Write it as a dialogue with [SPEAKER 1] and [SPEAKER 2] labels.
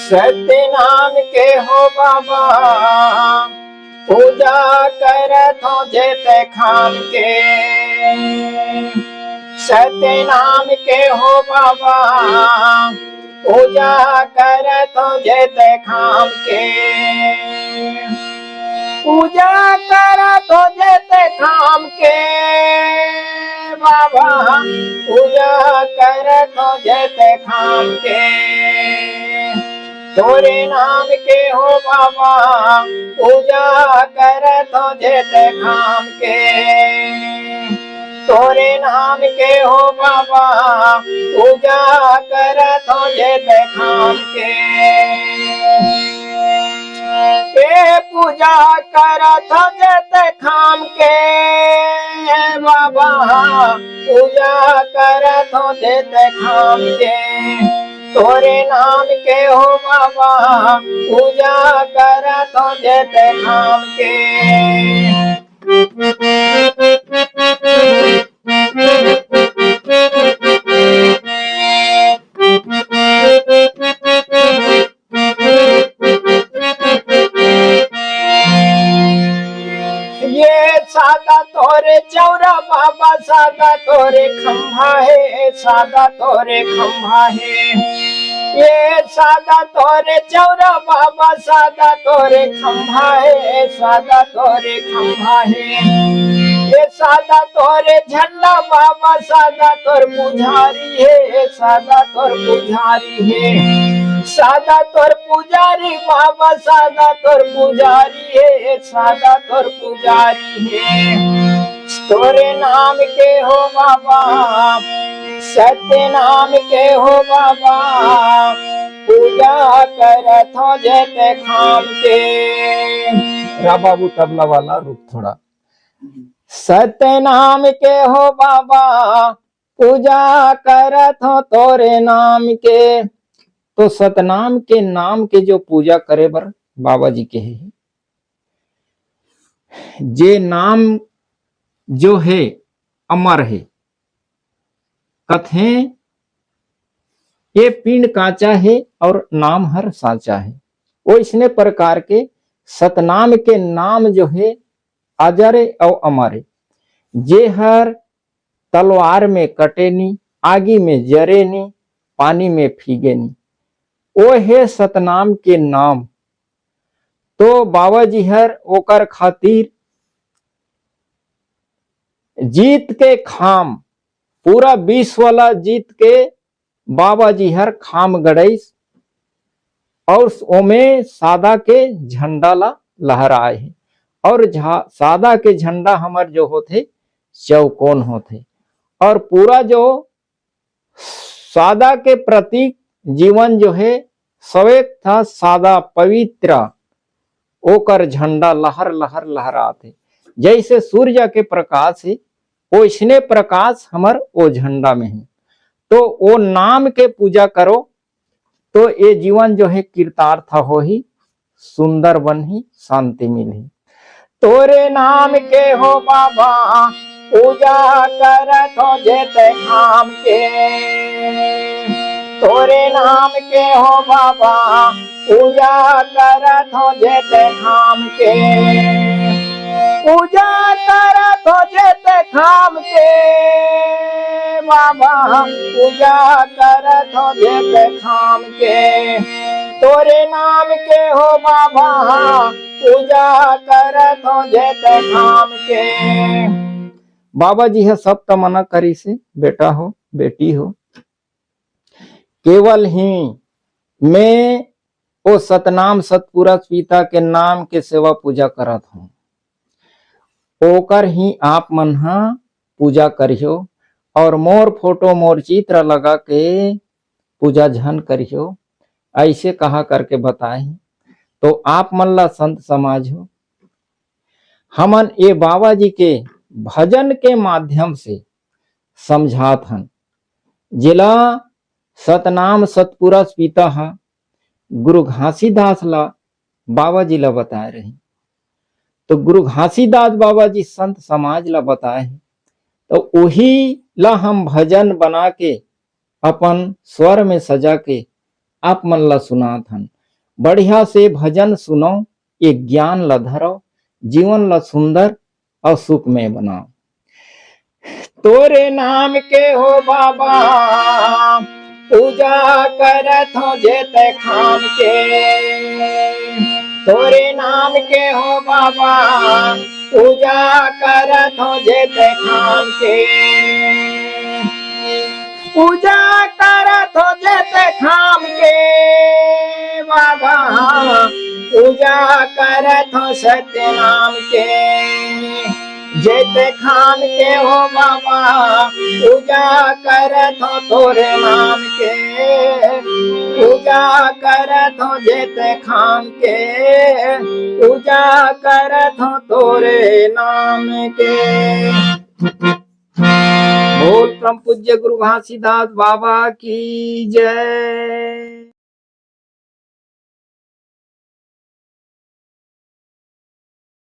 [SPEAKER 1] सत्य नाम के हो बाबा पूजा करत हो जेते खाम के। सत्य नाम के हो बाबा पूजा करत हो जेते खाम के। पूजा करत हो जेते खाम के बाबा पूजा करत हो जेते खाम के। तोरे नाम के हो बाबा पूजा करत हो जेते खाम के। तोरे नाम के हो बाबा पूजा करत हो जेते खाम के। ए पूजा करत हो जेते खाम के बाबा पूजा करत हो जेते खाम के। तोरे नाम के हो बाबा पूजा करत हो जेते खाम के। ये सादा तोरे चौरा बाबा सादा तोरे खंभा है सादा तोरे खंभा है। ये सादा तोरे चौरा बाबा सादा तोरे खंभा है सादा तोरे खंभा है। ये सादा तोरे झंडा बाबा सादा तोर पुजारी है सादा तोर पुजारी है। सादा तोर पुजारी बाबा सादा तोर पुजारी है सादा तोर पुजारी है। तोरे नाम के हो बाबा सत्य नाम के हो बाबा पूजा करत हो जेते खाम के। रा बाबू तबला वाला रुक थोड़ा। सत्य नाम के हो बाबा पूजा करत हो तोरे नाम के। तो सतनाम के नाम के जो पूजा करे बर बाबा जी के है जे नाम जो है अमर है। कथे ये पिंड काचा है और नाम हर साचा है। वो इसने प्रकार के सतनाम के नाम जो है अजरे और अमर है। जे हर तलवार में कटे नी आगी में जरे नी पानी में फीगे नी वो है सतनाम के नाम। तो बाबा जी हर ओकर खातिर जीत के खाम पूरा विश्व वाला जीत के बाबा जी हर खाम गड़ैस और ओमे सादा के झंडा ला लहराए है। और सादा के झंडा हमार जो होते चौकोन होते और पूरा जो सादा के प्रतीक जीवन जो है सवेक था सादा पवित्र ओकर झंडा लहर लहर लहराते। जैसे सूर्य के प्रकाश है ओइसने प्रकाश हमर ओ झंडा में है। तो वो नाम के पूजा करो तो ये जीवन जो है कृतार्थ हो ही सुंदर बन ही शांति मिली। तोरे नाम के हो बाबा पूजा करत हो जेते खाम के। तोरे नाम के हो बाबा पूजा करत हो जेते खाम के। पूजा करत हो जेते खाम के बाबा पूजा करत हो जेते खाम के। तोरे नाम के हो बाबा पूजा करत हो जेते खाम के। बाबा जी है सब तमन्ना करी से बेटा हो बेटी हो केवल ही मैं ओ सतनाम सतपुरुष पिता के नाम के सेवा पूजा करत हूँ। ओकर ही आप मन हा पूजा करियो और मोर फोटो मोर चित्र लगा के पूजा झन करियो ऐसे कहा करके बताए। तो आप मन ला संत समाज हो हमन ये बाबा जी के भजन के माध्यम से समझात हन। जिला सतनाम सतपुरुष पिता हा गुरु घासीदास ला बाबा जी ला बताए रही। तो गुरु घासीदास बाबा जी संत समाज ला बताए तो वही ला हम भजन बना के अपन स्वर में सजा के आप मन ला सुनात हन। बढ़िया से भजन सुनो, एक ज्ञान ल धरो, जीवन ल सुंदर और सुखमय बनाओ। तोरे नाम के हो बाबा पूजा करत हो जेते खाम के, तोरे नाम के हो बाबा पूजा करत हो जेते खाम के, पूजा करत हो जेते खाम के बाबा, पूजा करत हो सत्य नाम के, जेते खान के हो बाबा पूजा करत हो तोरे नाम के, पूजा करत हो जेते खान के, पूजा करत हो तोरे नाम के। बोल परम पूज्य गुरु घासीदास बाबा की जय।